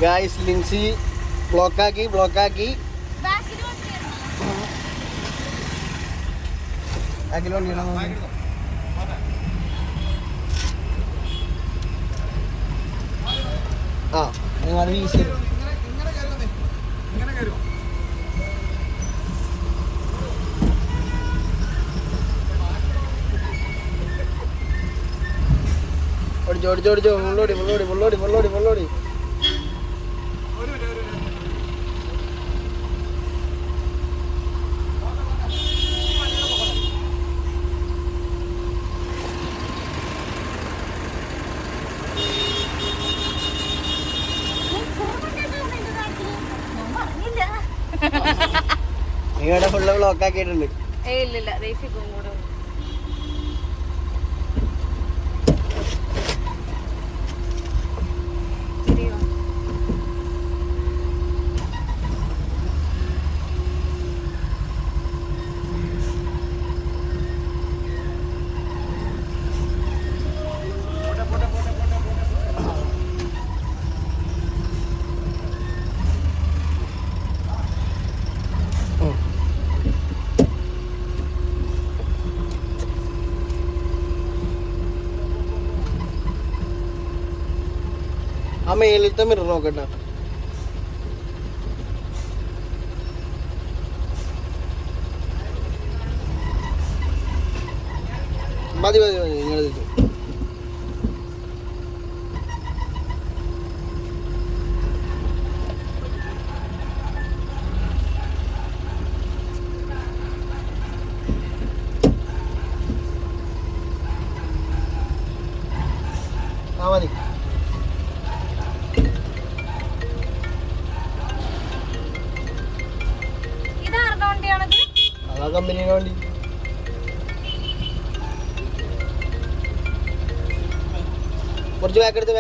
Guys Lincy ബ്ലോക്കാക്കി ബാക്കിൽ വണ്ടിയാണോ ആ നിങ്ങൾ വീശി ഓടിച്ചോ മുള്ളോടി നിങ്ങളുടെ ഫുള്ള് ബ്ലോക്ക് ആക്കിയിട്ടുണ്ട്. ഇല്ല കൂടെ ആ മേലിലത്തെ മിറർ നോക്കട്ടെ. മതി നിങ്ങൾ ആ മതി. അതാ കമ്പനിയുടെ വണ്ടി. കുറച്ച് ബാക്കെടുത്ത്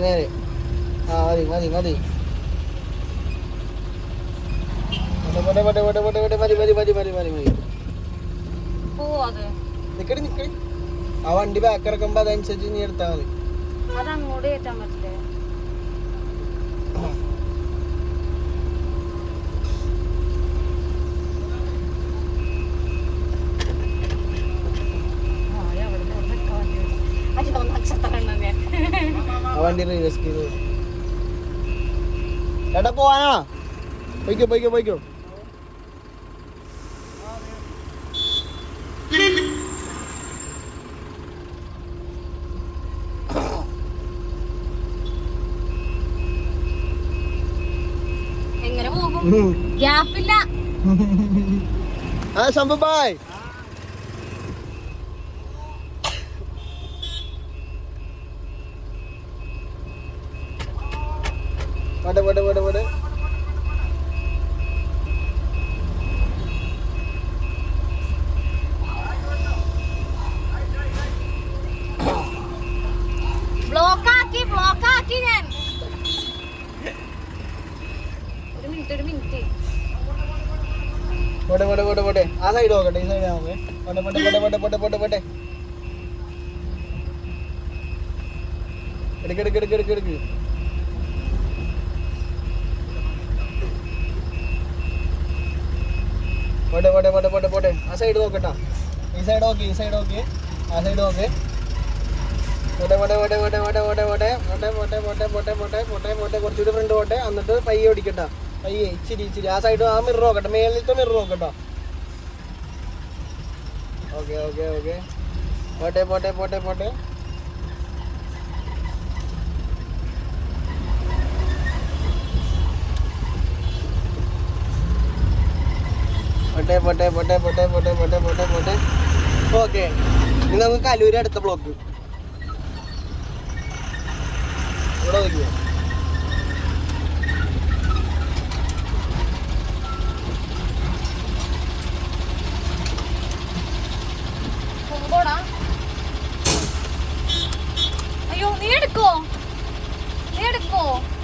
നേരെ ആ മതി മതി നിക്കടി. ആ വണ്ടി ബാക്ക് ഇറക്കുമ്പോ അതനുസരിച്ച് നീ എടുത്താ മതി. അതങ്ങോട്ട് കയറ്റാൻ പറ്റില്ലേ? ആ വണ്ടി റിവേഴ്സ് ചെയ്തു. എടാ പോവാനാ? പോയിക്കോ. എങ്ങനെ പോകും? ഗ്യാപ്പില്ല. ആ ശംഭു ബായ്. വടെ ബ്ലോക്കാക്കി ഞാൻ. ഒരു മിനിറ്റ് പോട്ടെ. ആ സൈഡ് നോക്കട്ടെ, ഈ സൈഡ് നോക്കേ. പോട്ടെ. എടുക്ക്. പോട്ടെ. ആ സൈഡ് നോക്കട്ടാ. ഈ സൈഡ് നോക്കി. ആ സൈഡ് നോക്കേ. പോട്ടെ. കുറച്ചുകൂടി ഫ്രണ്ട് പോട്ടെ. എന്നിട്ട് പയ്യെ ഓടിക്കട്ടാ. പയ്യെ ഇച്ചിരി. ആ സൈഡ് ആ മിറർ നോക്കട്ടെ. മേലിലത്തെ മിറർ നോക്കട്ടോ. ഓക്കെ. പോട്ടെ. ഓക്കെ, ഇനി നമുക്ക് കലൂര് അടുത്ത ബ്ലോക്ക് ഇവിടെ നോക്കിയോ.